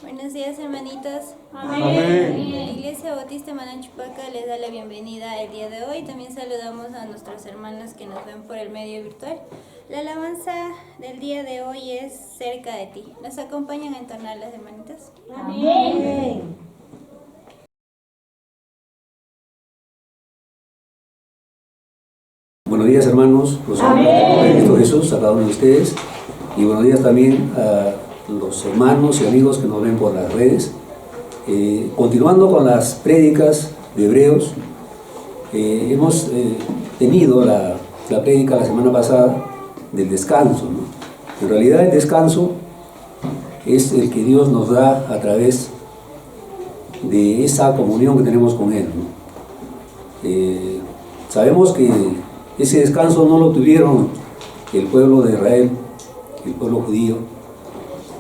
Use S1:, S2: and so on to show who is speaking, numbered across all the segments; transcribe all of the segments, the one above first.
S1: Buenos días, hermanitos.
S2: Amén.
S1: La Iglesia Bautista Mananchupaca les da la bienvenida el día de hoy. También saludamos a nuestros hermanos que nos ven por el medio virtual. La alabanza del día de hoy es Cerca de ti. ¿Nos acompañan a entonar las hermanitas?
S2: Amén.
S3: Buenos días, hermanos, los de Cristo Jesús, a cada uno de ustedes, y buenos días también a los hermanos y amigos que nos ven por las redes. Continuando con las prédicas de Hebreos, hemos tenido la prédica la semana pasada del descanso, ¿no? En realidad el descanso es el que Dios nos da a través de esa comunión que tenemos con Él, ¿no? Sabemos que ese descanso no lo tuvieron el pueblo de Israel, el pueblo judío,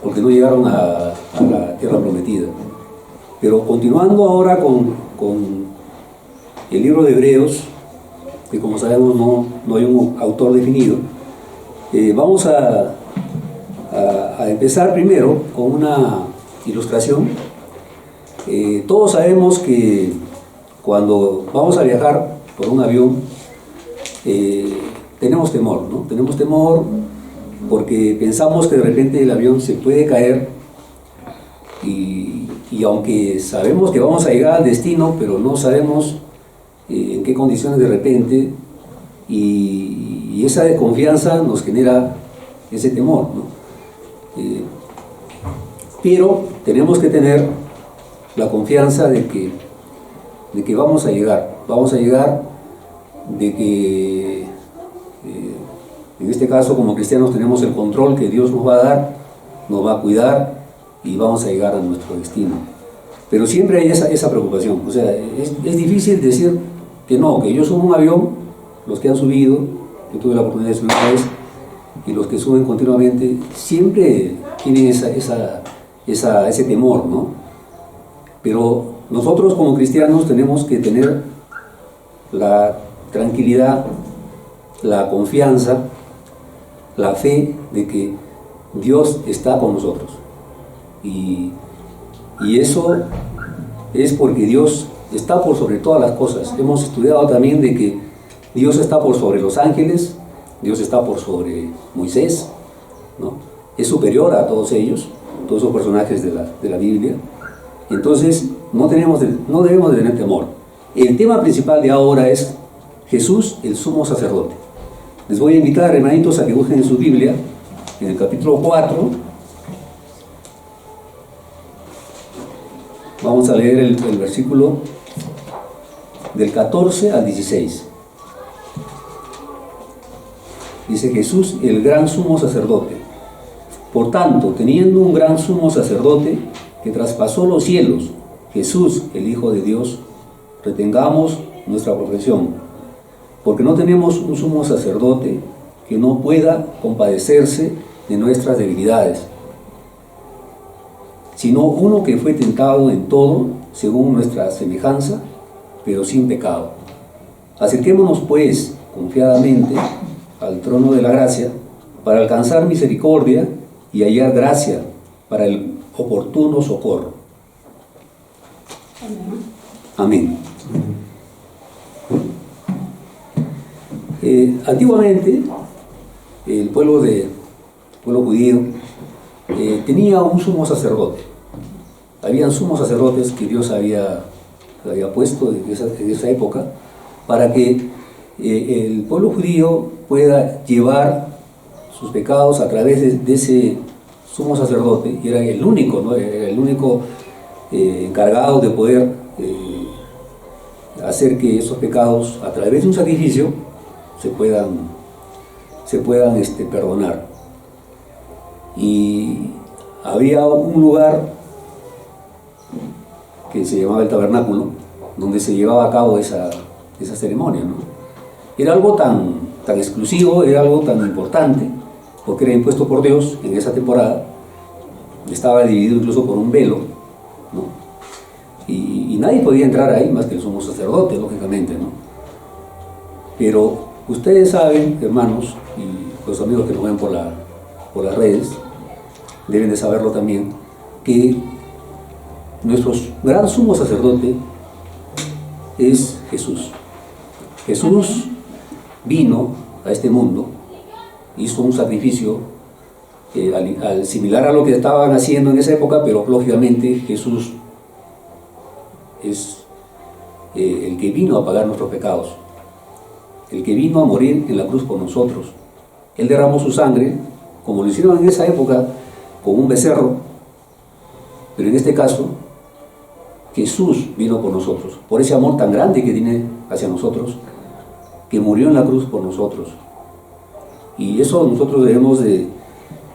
S3: porque no llegaron a la tierra prometida. Pero continuando ahora con el libro de Hebreos, que como sabemos no hay un autor definido, vamos a empezar primero con una ilustración. Todos sabemos que cuando vamos a viajar por un avión, tenemos temor, ¿no? Tenemos temor porque pensamos que de repente el avión se puede caer y aunque sabemos que vamos a llegar al destino, pero no sabemos en qué condiciones de repente, y esa desconfianza nos genera ese temor, ¿no? Pero tenemos que tener la confianza de que vamos a llegar, de que en este caso como cristianos tenemos el control que Dios nos va a dar, nos va a cuidar y vamos a llegar a nuestro destino. Pero siempre hay esa preocupación, o sea, es difícil decir que no, que yo subo un avión, los que han subido, yo tuve la oportunidad de subir una vez, y los que suben continuamente, siempre tienen ese temor, ¿no? Pero nosotros como cristianos tenemos que tener la tranquilidad, la confianza, la fe de que Dios está con nosotros. Y eso es porque Dios está por sobre todas las cosas. Hemos estudiado también de que Dios está por sobre los ángeles, Dios está por sobre Moisés, ¿no? Es superior a todos ellos, todos esos personajes de la Biblia. Entonces no debemos de tener temor. El tema principal de ahora es Jesús, el sumo sacerdote. Les voy a invitar, hermanitos, a que busquen en su Biblia, en el capítulo 4. Vamos a leer el versículo del 14 al 16. Dice: Jesús, el gran sumo sacerdote. Por tanto, teniendo un gran sumo sacerdote que traspasó los cielos, Jesús, el Hijo de Dios, retengamos nuestra profesión. Porque no tenemos un sumo sacerdote que no pueda compadecerse de nuestras debilidades, sino uno que fue tentado en todo, según nuestra semejanza, pero sin pecado. Acerquémonos, pues, confiadamente al trono de la gracia, para alcanzar misericordia y hallar gracia para el oportuno socorro. Amén. Antiguamente, el pueblo judío tenía un sumo sacerdote. Habían sumos sacerdotes que Dios había puesto en esa época para que el pueblo judío pueda llevar sus pecados a través de ese sumo sacerdote, y era el único, ¿no? Era el único encargado de poder hacer que esos pecados, a través de un sacrificio, se puedan perdonar. Y había un lugar que se llamaba el tabernáculo, donde se llevaba a cabo esa ceremonia, ¿no? Era algo tan exclusivo, era algo tan importante, porque era impuesto por Dios en esa temporada. Estaba dividido incluso por un velo, ¿no? Y nadie podía entrar ahí más que el sumo sacerdote, lógicamente, ¿no? Pero ustedes saben, hermanos, y los amigos que nos ven por las redes, deben de saberlo también, que nuestro gran sumo sacerdote es Jesús. Jesús vino a este mundo, hizo un sacrificio similar a lo que estaban haciendo en esa época, pero lógicamente Jesús es el que vino a pagar nuestros pecados, el que vino a morir en la cruz por nosotros. Él derramó su sangre, como lo hicieron en esa época, con un becerro, pero en este caso Jesús vino por nosotros, por ese amor tan grande que tiene hacia nosotros, que murió en la cruz por nosotros. Y eso nosotros debemos de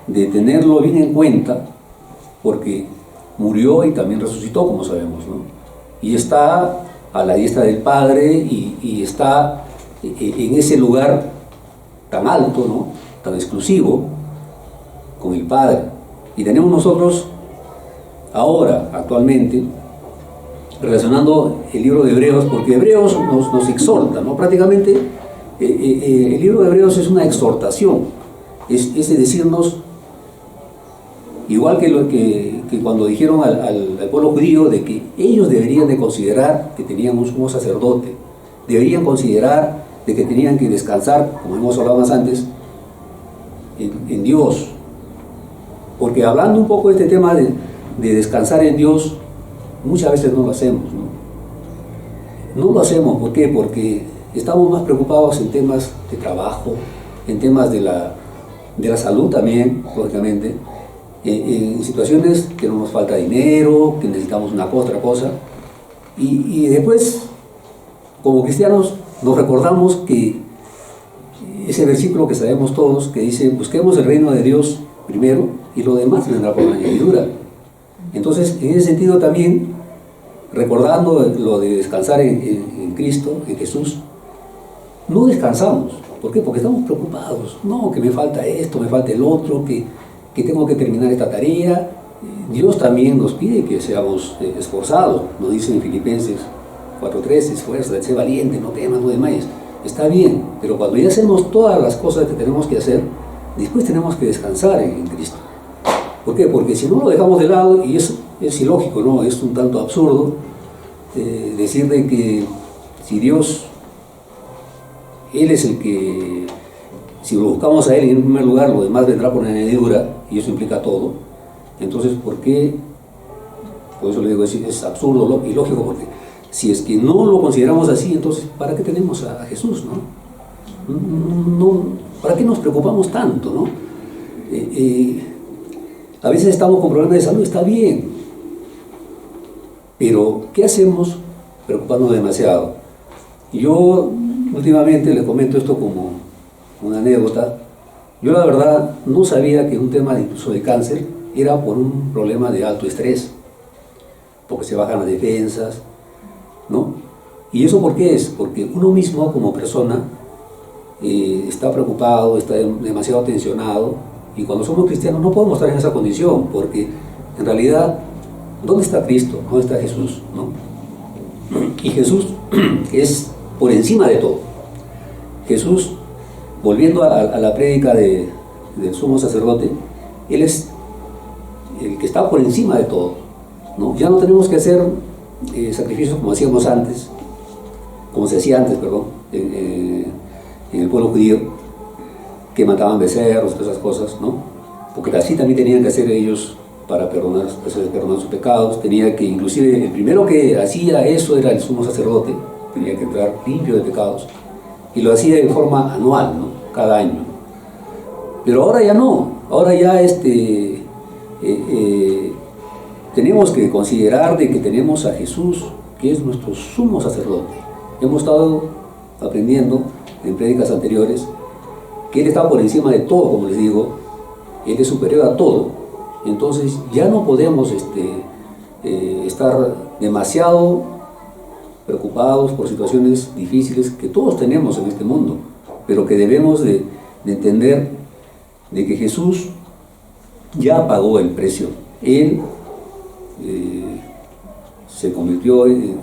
S3: tenerlo bien en cuenta, porque murió y también resucitó, como sabemos, ¿no? Y está a la diestra del Padre y está en ese lugar tan alto, ¿no? Tan exclusivo, con el Padre. Y tenemos nosotros ahora, actualmente, relacionando el libro de Hebreos, porque Hebreos nos exhorta, ¿no? Prácticamente el libro de Hebreos es una exhortación, es de decirnos, igual que cuando dijeron al pueblo judío de que ellos deberían de considerar que tenían un sumo sacerdote, deberían considerar de que tenían que descansar, como hemos hablado más antes, en Dios. Porque hablando un poco de este tema de descansar en Dios, muchas veces no lo hacemos, ¿no? No lo hacemos, ¿por qué? Porque estamos más preocupados en temas de trabajo, en temas de la salud también, lógicamente, en situaciones que no nos falta dinero, que necesitamos una cosa, otra cosa, y después, como cristianos, nos recordamos que ese versículo que sabemos todos, que dice, busquemos el reino de Dios primero, y lo demás vendrá por añadidura. Entonces, en ese sentido también, recordando lo de descansar en Cristo, en Jesús, no descansamos. ¿Por qué? Porque estamos preocupados. No, que me falta esto, me falta el otro, que tengo que terminar esta tarea. Dios también nos pide que seamos esforzados. Nos dice en Filipenses 4:13, esfuérzate, sé valiente, no temas, no desmayes. Está bien, pero cuando ya hacemos todas las cosas que tenemos que hacer, después tenemos que descansar en Cristo. ¿Por qué? Porque si no lo dejamos de lado, y es ilógico, ¿no? Es un tanto absurdo decir de que si Dios, Él es el que, si lo buscamos a Él en primer lugar, lo demás vendrá por añadidura, y eso implica todo. Entonces, ¿por qué? Por eso le digo, es absurdo, ilógico, porque si es que no lo consideramos así, entonces, ¿para qué tenemos a Jesús, no? ¿Para qué nos preocupamos tanto, no? A veces estamos con problemas de salud, está bien, pero ¿qué hacemos preocupándonos demasiado? Yo últimamente les comento esto como una anécdota. Yo la verdad no sabía que un tema incluso de cáncer era por un problema de alto estrés, porque se bajan las defensas, ¿no? ¿Y eso por qué es? Porque uno mismo como persona está preocupado, está demasiado tensionado, y cuando somos cristianos no podemos estar en esa condición, porque en realidad, ¿dónde está Cristo? ¿Dónde está Jesús? ¿No? Y Jesús es por encima de todo. Jesús, volviendo a la prédica del sumo sacerdote, Él es el que está por encima de todo, ¿no? Ya no tenemos que hacer sacrificios como hacíamos antes, como se hacía antes, perdón, en el pueblo judío, que mataban becerros, esas cosas, ¿no? Porque así también tenían que hacer ellos para perdonar sus pecados. Tenía que, inclusive, el primero que hacía eso era el sumo sacerdote, tenía que entrar limpio de pecados, y lo hacía de forma anual, ¿no? Cada año. Pero ahora ya no, ahora ya tenemos que considerar de que tenemos a Jesús, que es nuestro sumo sacerdote. Hemos estado aprendiendo en prédicas anteriores que Él está por encima de todo, como les digo, Él es superior a todo. Entonces ya no podemos estar demasiado preocupados por situaciones difíciles que todos tenemos en este mundo, pero que debemos de entender de que Jesús ya pagó el precio. Él se convirtió en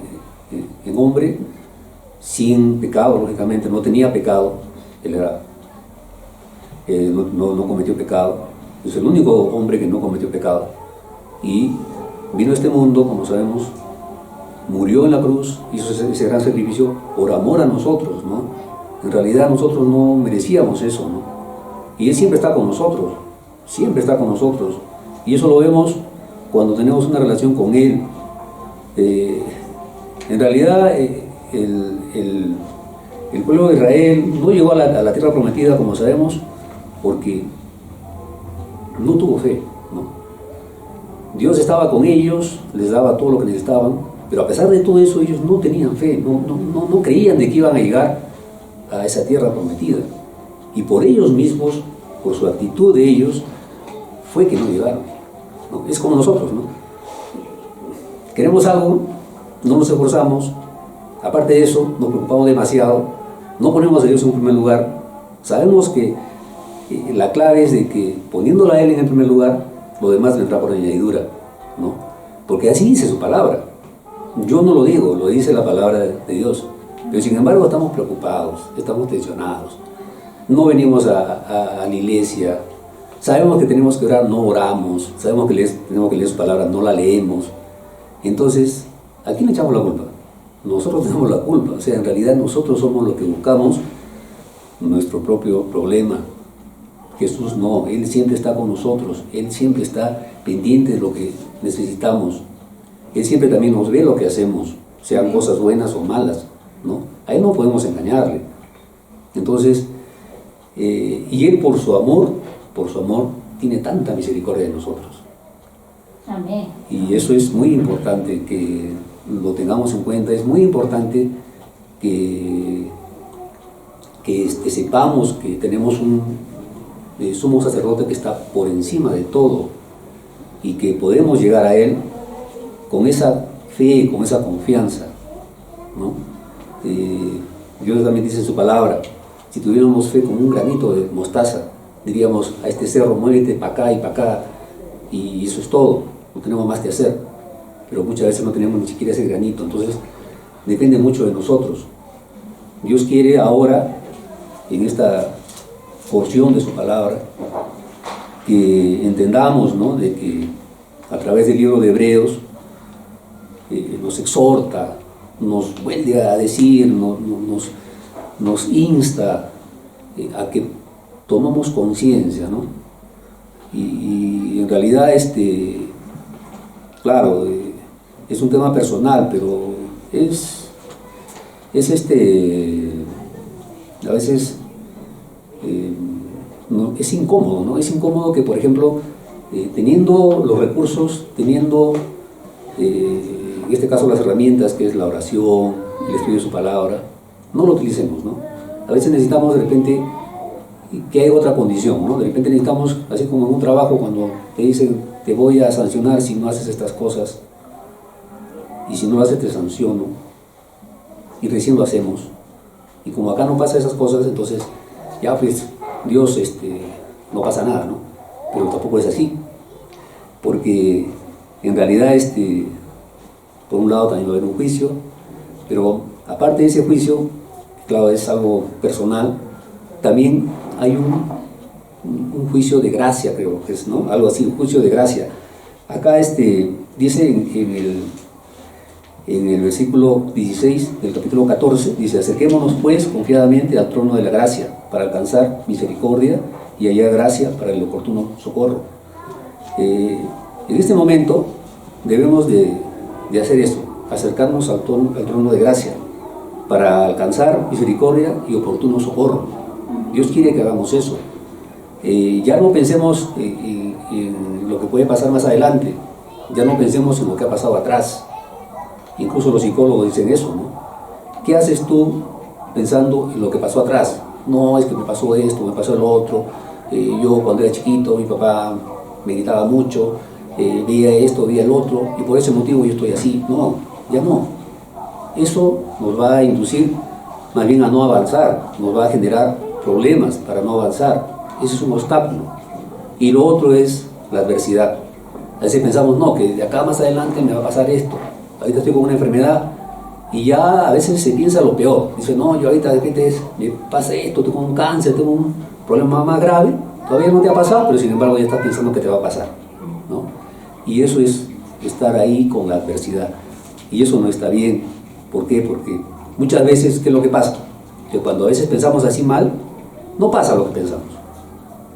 S3: hombre sin pecado, lógicamente, no tenía pecado, él no cometió pecado, es el único hombre que no cometió pecado, y vino a este mundo, como sabemos, murió en la cruz, hizo ese gran sacrificio por amor a nosotros, ¿no? En realidad nosotros no merecíamos eso, ¿no? Y Él siempre está con nosotros, y eso lo vemos cuando tenemos una relación con Él. En realidad el pueblo de Israel no llegó a la tierra prometida, como sabemos, porque no tuvo fe, ¿no? Dios estaba con ellos, les daba todo lo que necesitaban, pero a pesar de todo eso ellos no tenían fe, no creían de que iban a llegar a esa tierra prometida, y por ellos mismos, por su actitud de ellos, fue que no llegaron, ¿no? Es como nosotros, ¿no? Queremos algo, no nos esforzamos, aparte de eso nos preocupamos demasiado, no ponemos a Dios en primer lugar. Sabemos que la clave es de que poniéndolo a Él en el primer lugar, lo demás vendrá por añadidura, ¿no? Porque así dice su palabra. Yo no lo digo, lo dice la palabra de Dios. Pero sin embargo estamos preocupados, estamos tensionados. No venimos a la iglesia. Sabemos que tenemos que orar, no oramos. Sabemos que tenemos que leer su palabra, no la leemos. Entonces, ¿a quién le echamos la culpa? Nosotros tenemos la culpa. O sea, en realidad nosotros somos los que buscamos nuestro propio problema. Jesús no, Él siempre está con nosotros. Él siempre está pendiente de lo que necesitamos. Él siempre también nos ve lo que hacemos, sean cosas buenas o malas, ¿no? A Él no podemos engañarle. Entonces, y Él por su amor, tiene tanta misericordia de nosotros.
S2: Amén.
S3: Y eso es muy importante que lo tengamos en cuenta. Es muy importante que sepamos que tenemos un sumo sacerdote que está por encima de todo y que podemos llegar a Él con esa fe, con esa confianza, ¿no? Dios también dice en su palabra, si tuviéramos fe como un granito de mostaza, diríamos a este cerro, muévete para acá y para acá, y eso es todo, no tenemos más que hacer. Pero muchas veces no tenemos ni siquiera ese granito, entonces depende mucho de nosotros. Dios quiere ahora, en esta porción de su palabra, que entendamos, ¿no?, de que a través del libro de Hebreos nos exhorta, nos vuelve a decir, nos insta a que tomemos conciencia, ¿no? Y en realidad claro, es un tema personal, pero a veces es incómodo, ¿no? Es incómodo que, por ejemplo, teniendo los recursos, teniendo en este caso las herramientas, que es la oración, el estudio de su palabra, no lo utilicemos, ¿no? A veces necesitamos de repente que haya otra condición, ¿no? De repente necesitamos, así como en un trabajo, cuando te dicen, te voy a sancionar si no haces estas cosas, y si no lo haces te sanciono, y recién lo hacemos, y como acá no pasa esas cosas, entonces ya pues Dios no pasa nada, ¿no? Pero tampoco es así, porque en realidad por un lado también va a haber un juicio, pero aparte de ese juicio, claro, es algo personal, también hay un juicio de gracia, creo que es, ¿no? Algo así, un juicio de gracia. Acá dice en el versículo 16 del capítulo 14, dice, acerquémonos pues confiadamente al trono de la gracia para alcanzar misericordia y hallar gracia para el oportuno socorro. En este momento debemos de hacer eso, acercarnos al trono de gracia para alcanzar misericordia y oportuno socorro. Dios quiere que hagamos eso. Ya no pensemos en lo que puede pasar más adelante, ya no pensemos en lo que ha pasado atrás. Incluso los psicólogos dicen eso, ¿no? ¿Qué haces tú pensando en lo que pasó atrás? No, es que me pasó esto, me pasó lo otro. Yo cuando era chiquito, mi papá me gritaba mucho, veía esto, veía el otro, y por ese motivo yo estoy así. No, ya no. eso nos va a inducir más bien a no avanzar, nos va a generar problemas para no avanzar. Ese es un obstáculo. Y lo otro es la adversidad. A veces pensamos, no, que de acá más adelante me va a pasar esto. Ahorita estoy con una enfermedad y ya a veces se piensa lo peor. Dice, no, yo ahorita de repente me pasa esto, tengo un cáncer, tengo un problema más grave. Todavía no te ha pasado, pero sin embargo ya estás pensando que te va a pasar, ¿no? Y eso es estar ahí con la adversidad. Y eso no está bien. ¿Por qué? Porque muchas veces, ¿qué es lo que pasa? Que cuando a veces pensamos así mal, no pasa lo que pensamos.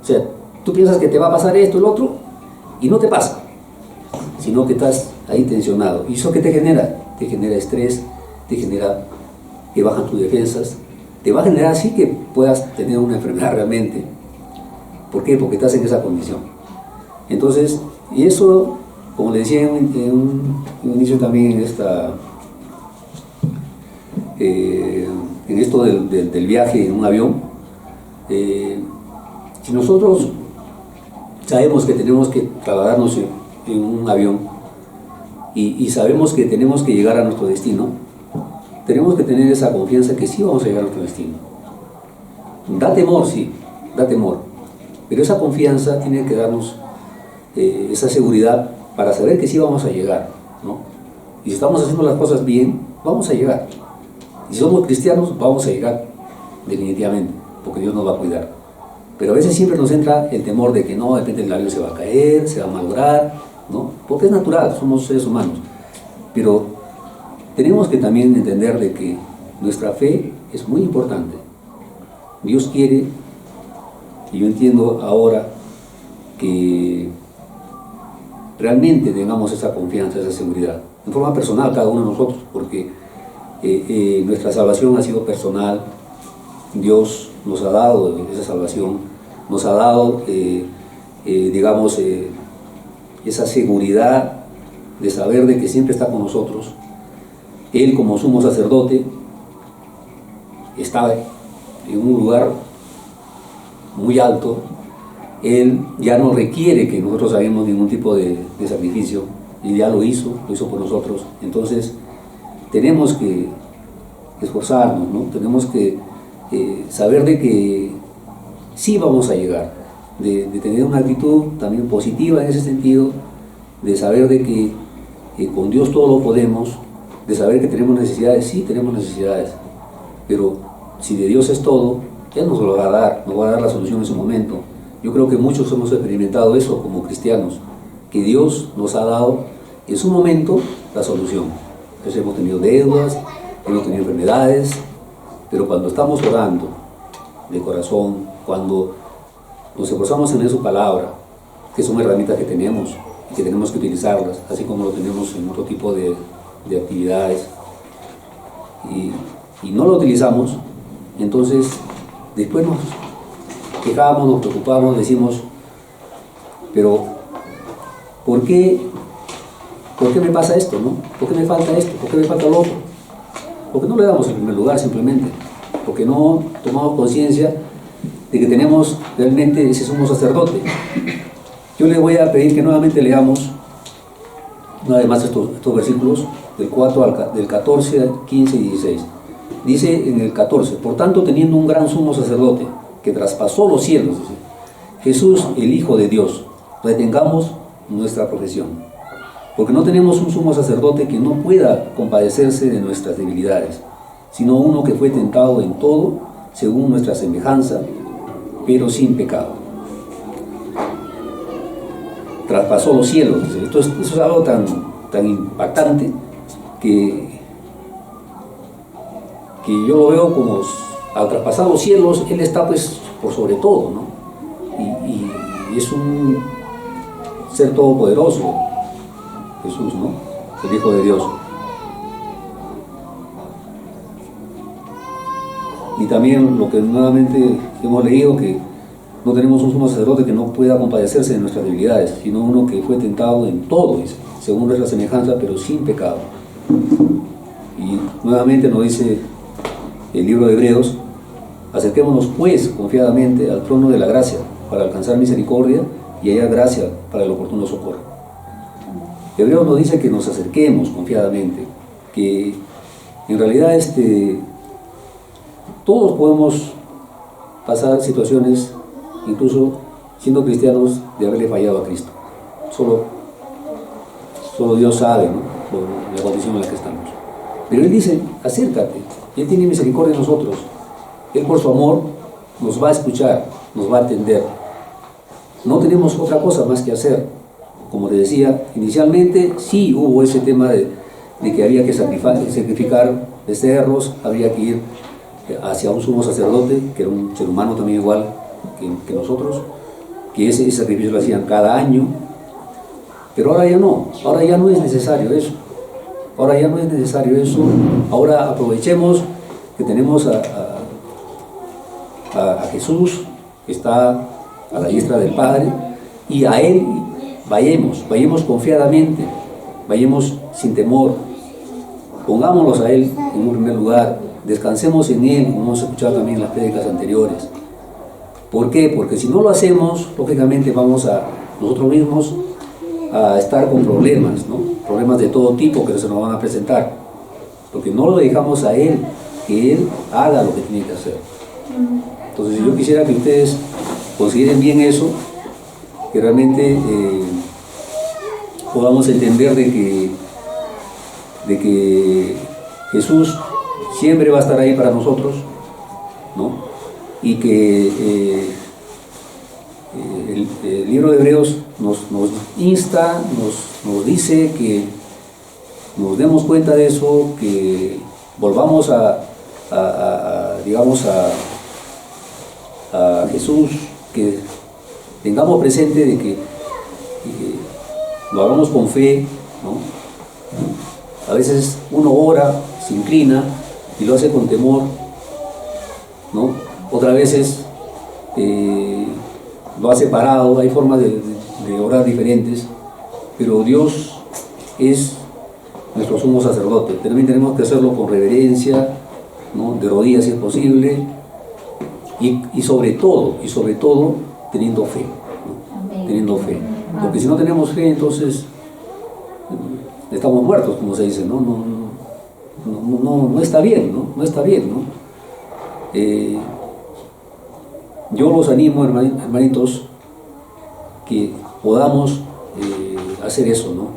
S3: O sea, tú piensas que te va a pasar esto, el otro, y no te pasa, sino que estás ahí tensionado. ¿Y eso qué te genera? Te genera estrés, te genera que bajan tus defensas, te va a generar así que puedas tener una enfermedad realmente. ¿Por qué? Porque estás en esa condición. Entonces, y eso, como le decía en un inicio también en esto del viaje en un avión, si nosotros sabemos que tenemos que trasladarnos en un avión y sabemos que tenemos que llegar a nuestro destino, tenemos que tener esa confianza que sí vamos a llegar a nuestro destino. Da temor, sí, da temor, pero esa confianza tiene que darnos esa seguridad para saber que sí vamos a llegar, ¿no? Y si estamos haciendo las cosas bien, vamos a llegar. Y si somos cristianos, vamos a llegar definitivamente, porque Dios nos va a cuidar. Pero a veces siempre nos entra el temor de que no, de repente el avión se va a caer, se va a malograr, ¿no? Porque es natural, somos seres humanos. Pero tenemos que también entender de que nuestra fe es muy importante. Dios quiere, y yo entiendo ahora, que realmente tengamos esa confianza, esa seguridad, en forma personal cada uno de nosotros, porque nuestra salvación ha sido personal. Dios nos ha dado esa salvación, nos ha dado, digamos, esa seguridad de saber de que siempre está con nosotros. Él, como sumo sacerdote, estaba en un lugar muy alto. Él ya no requiere que nosotros hagamos ningún tipo de sacrificio, y ya lo hizo por nosotros. Entonces tenemos que esforzarnos, ¿no? Tenemos que saber de que sí vamos a llegar, de tener una actitud también positiva en ese sentido, de saber de que con Dios todo lo podemos, de saber que tenemos necesidades, sí tenemos necesidades, pero si de Dios es todo, Él nos lo va a dar, nos va a dar la solución en su momento. Yo creo que muchos hemos experimentado eso como cristianos, que Dios nos ha dado en su momento la solución. Entonces hemos tenido deudas, hemos tenido enfermedades, pero cuando estamos orando de corazón, cuando nos esforzamos en su palabra, que son herramientas que tenemos y que tenemos que utilizarlas, así como lo tenemos en otro tipo de actividades, y no lo utilizamos, entonces después nos quejamos, nos preocupamos, decimos, pero ¿por qué me pasa esto, no? ¿Por qué me falta esto? ¿Por qué me falta lo otro? Porque no le damos el primer lugar simplemente, porque no tomamos conciencia de que tenemos realmente ese sumo sacerdote. Yo le voy a pedir que nuevamente leamos una vez más estos versículos del 14 al 15 y 16. Dice en el 14, por tanto, teniendo un gran sumo sacerdote que traspasó los cielos, dice, Jesús, el Hijo de Dios, retengamos nuestra profesión, porque no tenemos un sumo sacerdote que no pueda compadecerse de nuestras debilidades, sino uno que fue tentado en todo, según nuestra semejanza, pero sin pecado. Traspasó los cielos, dice. Eso es algo tan impactante que yo lo veo como, al traspasar los cielos, Él está pues por sobre todo, ¿no? Y es un ser todopoderoso, Jesús, ¿no? El Hijo de Dios. Y también lo que nuevamente hemos leído, que no tenemos un sumo sacerdote que no pueda compadecerse de nuestras debilidades, sino uno que fue tentado en todo, dice, según nuestra semejanza, pero sin pecado. Y nuevamente nos dice el libro de Hebreos, acerquémonos pues confiadamente al trono de la gracia para alcanzar misericordia y hallar gracia para el oportuno socorro. Hebreos nos dice que nos acerquemos confiadamente, que En realidad, todos podemos pasar situaciones, incluso siendo cristianos, de haberle fallado a Cristo. Solo Dios sabe, ¿no?, por la condición en la que estamos. Pero Él dice, acércate, y Él tiene misericordia de nosotros. Él por su amor nos va a escuchar, nos va a atender. No tenemos otra cosa más que hacer. Como te decía, inicialmente sí hubo ese tema de que había que sacrificar becerros, había que ir hacia un sumo sacerdote, que era un ser humano también igual que nosotros, que ese sacrificio lo hacían cada año. Pero ahora ya no es necesario eso. Ahora aprovechemos que tenemos a Jesús, que está a la diestra del Padre, y a Él vayamos confiadamente, vayamos sin temor, pongámonos a Él en un primer lugar, descansemos en Él, como hemos escuchado también en las prédicas anteriores. ¿Por qué? Porque si no lo hacemos, lógicamente vamos a nosotros mismos a estar con problemas, ¿no? Problemas de todo tipo que se nos van a presentar, porque no lo dejamos a Él, que Él haga lo que tiene que hacer. Entonces yo quisiera que ustedes consideren bien eso, que realmente podamos entender de que Jesús siempre va a estar ahí para nosotros, ¿no? Y que el libro de Hebreos nos insta, nos dice que nos demos cuenta de eso, que volvamos a Jesús, que tengamos presente de que lo hagamos con fe, ¿no? A veces uno ora, se inclina y lo hace con temor, ¿no? Otras veces lo hace parado. Hay formas de orar diferentes, pero Dios es nuestro sumo sacerdote. También tenemos que hacerlo con reverencia, ¿no?, de rodillas si es posible, y sobre todo teniendo fe, ¿no? Teniendo fe, porque si no tenemos fe, entonces estamos muertos, como se dice, ¿no? No está bien, ¿no? No está bien, ¿no? Yo los animo, hermanitos, que podamos hacer eso, ¿no?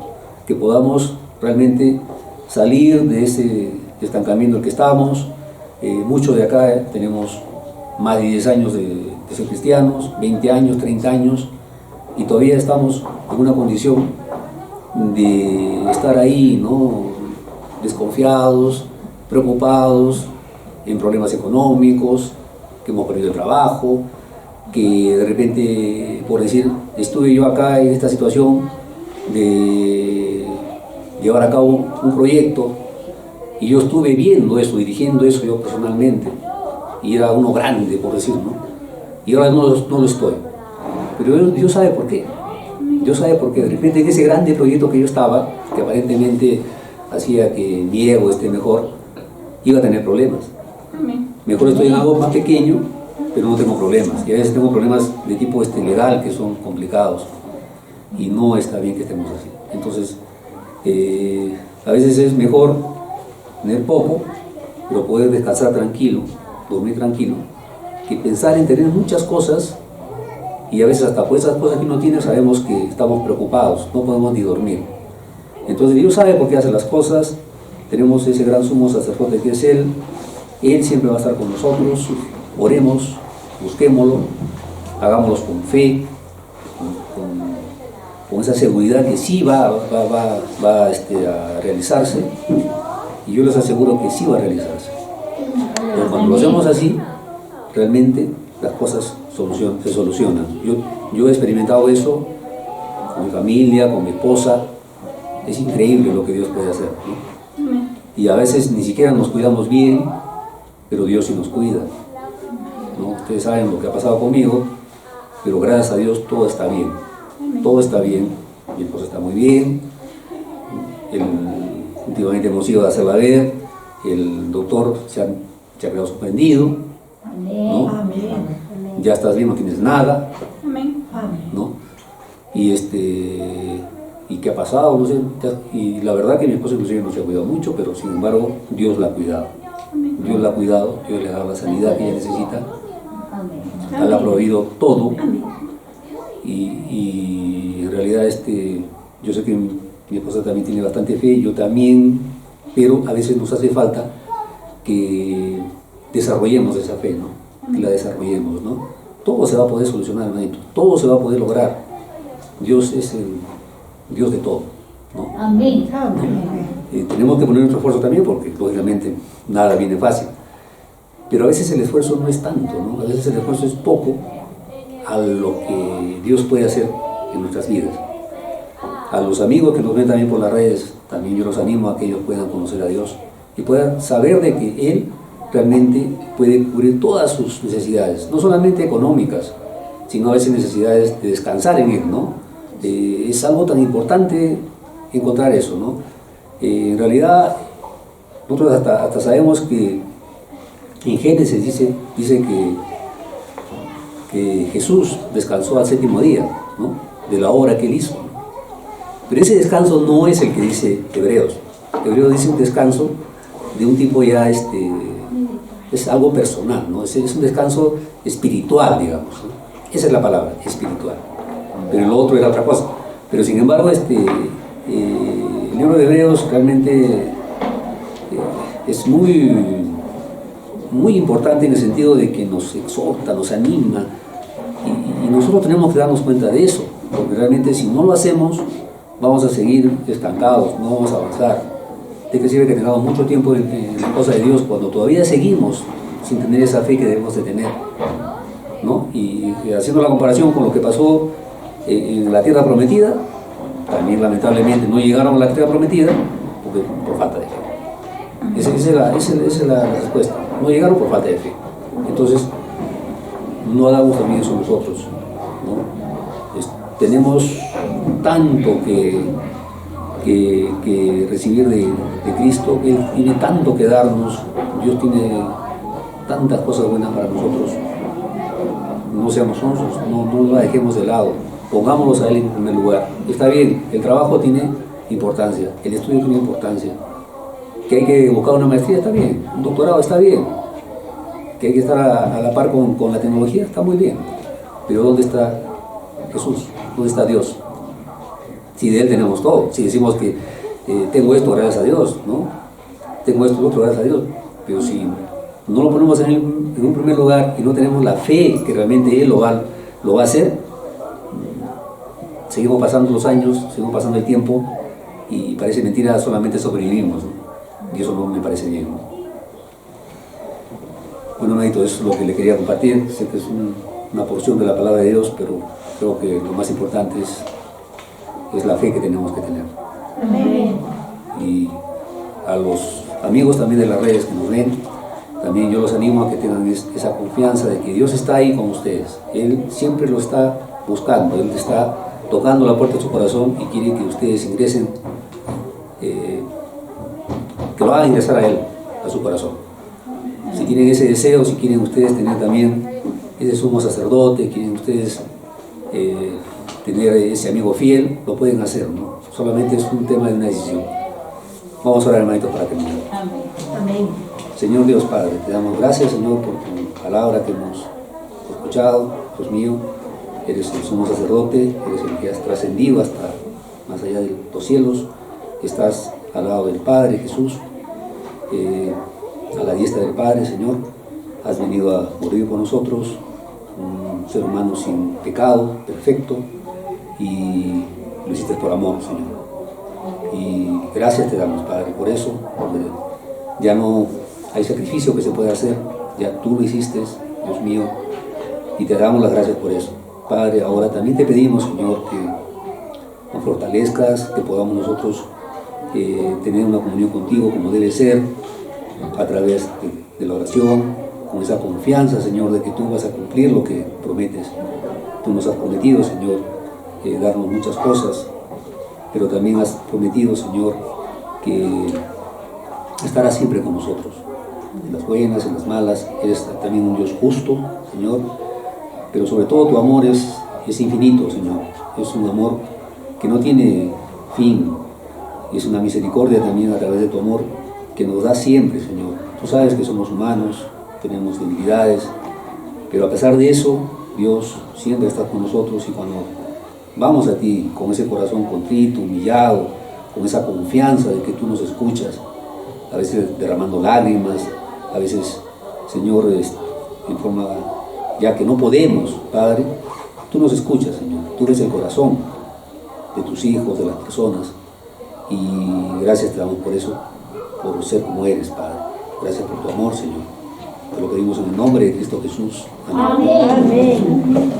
S3: Que podamos realmente salir de ese estancamiento en el que estamos. Muchos de acá tenemos más de 10 años de ser cristianos, 20 años, 30 años, y todavía estamos en una condición de estar ahí, ¿no?, desconfiados, preocupados, en problemas económicos, que hemos perdido el trabajo, que de repente, por decir, estuve yo acá en esta situación de llevar a cabo un proyecto, y yo estuve viendo eso, dirigiendo eso yo personalmente, y era uno grande, por decir, ¿no? Y ahora no lo estoy. Pero Dios sabe por qué. Dios sabe por qué. De repente en ese grande proyecto que yo estaba, que aparentemente hacía que mi ego esté mejor, iba a tener problemas. Mejor estoy en algo más pequeño, pero no tengo problemas. Y a veces tengo problemas de tipo legal, que son complicados. Y no está bien que estemos así. Entonces, a veces es mejor tener poco, pero poder descansar tranquilo, dormir tranquilo, que pensar en tener muchas cosas, y a veces hasta por esas cosas que uno tiene sabemos que estamos preocupados, no podemos ni dormir. Entonces Dios sabe por qué hace las cosas. Tenemos ese gran sumo sacerdote que es Él siempre va a estar con nosotros. Oremos, busquémoslo, hagámoslo con fe, con esa seguridad que sí va a realizarse, y yo les aseguro que sí va a realizarse. Pero cuando lo hacemos así, realmente las cosas se solucionan. Yo he experimentado eso con mi familia, con mi esposa. Es increíble lo que Dios puede hacer, ¿no? Y a veces ni siquiera nos cuidamos bien, pero Dios sí nos cuida, ¿no? Ustedes saben lo que ha pasado conmigo, pero gracias a Dios todo está bien. Todo está bien, mi esposa está muy bien. Últimamente hemos ido a hacerla ver, el doctor se ha quedado sorprendido, ¿no? Ya estás bien, no tienes nada, ¿no? Y y qué ha pasado, no sé, y la verdad que mi esposa inclusive no se ha cuidado mucho, pero sin embargo Dios la ha cuidado. Dios la ha cuidado, Dios le ha dado la sanidad que ella necesita, le ha proveído todo, y en realidad yo sé que mi esposa también tiene bastante fe, yo también, pero a veces nos hace falta que desarrollemos esa fe, ¿no? Que la desarrollemos, ¿no? Todo se va a poder solucionar, hermanito, todo se va a poder lograr. Dios es el Dios de todo, ¿no?
S2: Amén.
S3: Tenemos que poner nuestro esfuerzo también porque lógicamente nada viene fácil, pero a veces el esfuerzo no es tanto, ¿no? A veces el esfuerzo es poco a lo que Dios puede hacer en nuestras vidas. A los amigos que nos ven también por las redes, también yo los animo a que ellos puedan conocer a Dios y puedan saber de que Él realmente puede cubrir todas sus necesidades, no solamente económicas, sino a veces necesidades de descansar en Él, ¿no? Es algo tan importante encontrar eso, ¿no? En realidad, nosotros hasta sabemos que en Génesis dice que Jesús descansó al séptimo día, ¿no? De la obra que Él hizo. Pero ese descanso no es el que dice Hebreos. Hebreos dice un descanso de un tipo ya, es algo personal, ¿no? Es un descanso espiritual, digamos, ¿no? Esa es la palabra, espiritual. Pero lo otro era otra cosa. Pero sin embargo, el libro de Hebreos realmente es muy importante en el sentido de que nos exhorta, nos anima, y nosotros tenemos que darnos cuenta de eso, porque realmente si no lo hacemos, vamos a seguir estancados, no vamos a avanzar. ¿De qué sirve que tengamos mucho tiempo en la cosa de Dios cuando todavía seguimos sin tener esa fe que debemos de tener, ¿no? Y haciendo la comparación con lo que pasó en la tierra prometida, también lamentablemente no llegaron a la tierra prometida porque por falta de fe. Esa es la respuesta. No llegaron por falta de fe. Entonces, no hagamos también eso nosotros, ¿no? Tenemos tanto que recibir de Cristo. Él tiene tanto que darnos. Dios tiene tantas cosas buenas para nosotros. No seamos sonsos, no la dejemos de lado. Pongámonos a Él en primer lugar. Está bien, el trabajo tiene importancia, el estudio tiene importancia. Que hay que buscar una maestría, está bien. Un doctorado, está bien. Que hay que estar a la par con la tecnología, está muy bien. Pero ¿dónde está Jesús? ¿Dónde está Dios? Si de Él tenemos todo. Si decimos que tengo esto, gracias a Dios, ¿no? Tengo esto, otro, gracias a Dios. Pero si no lo ponemos en un primer lugar y no tenemos la fe que realmente Él lo va a hacer, seguimos pasando los años, seguimos pasando el tiempo y parece mentira, solamente sobrevivimos, ¿no? Y eso no me parece bien, ¿no? Bueno, hermanito, eso es lo que le quería compartir. Sé que es una porción de la palabra de Dios, pero creo que lo más importante es la fe que tenemos que tener.
S2: Amén.
S3: Y a los amigos también de las redes que nos ven, también yo los animo a que tengan esa confianza de que Dios está ahí con ustedes. Él siempre lo está buscando, Él está tocando la puerta de su corazón y quiere que ustedes ingresen, que lo hagan ingresar a Él, a su corazón. Si tienen ese deseo, si quieren ustedes tener también ese sumo sacerdote, quieren ustedes tener ese amigo fiel, lo pueden hacer, ¿no? Solamente es un tema de una decisión. Vamos a orar, hermanito, para terminar.
S2: Amén. Amén.
S3: Señor Dios Padre, te damos gracias, Señor, por tu palabra que hemos escuchado. Dios mío, eres el sumo sacerdote, eres el que has trascendido hasta más allá de los cielos. Estás al lado del Padre Jesús, a la diestra del Padre, Señor. Has venido a morir por nosotros, un ser humano sin pecado, perfecto, y lo hiciste por amor, Señor. Y gracias te damos, Padre, por eso, porque ya no hay sacrificio que se pueda hacer, ya tú lo hiciste, Dios mío, y te damos las gracias por eso. Padre, ahora también te pedimos, Señor, que nos fortalezcas, que podamos nosotros tener una comunión contigo como debe ser, a través de la oración, con esa confianza, Señor, de que tú vas a cumplir lo que prometes. Tú nos has prometido, Señor, darnos muchas cosas, pero también has prometido, Señor, que estarás siempre con nosotros, en las buenas, en las malas. Eres también un Dios justo, Señor, pero sobre todo tu amor es infinito, Señor. Es un amor que no tiene fin. Y es una misericordia también a través de tu amor que nos da siempre, Señor. Tú sabes que somos humanos, tenemos debilidades, pero a pesar de eso, Dios siempre está con nosotros, y cuando vamos a ti con ese corazón contrito, humillado, con esa confianza de que tú nos escuchas, a veces derramando lágrimas, a veces, Señor, en forma ya que no podemos, Padre, tú nos escuchas, Señor. Tú ves el corazón de tus hijos, de las personas, y gracias te damos por eso, por ser como eres, Padre. Gracias por tu amor, Señor. Te lo pedimos en el nombre de Cristo Jesús. Amén.
S2: Amén.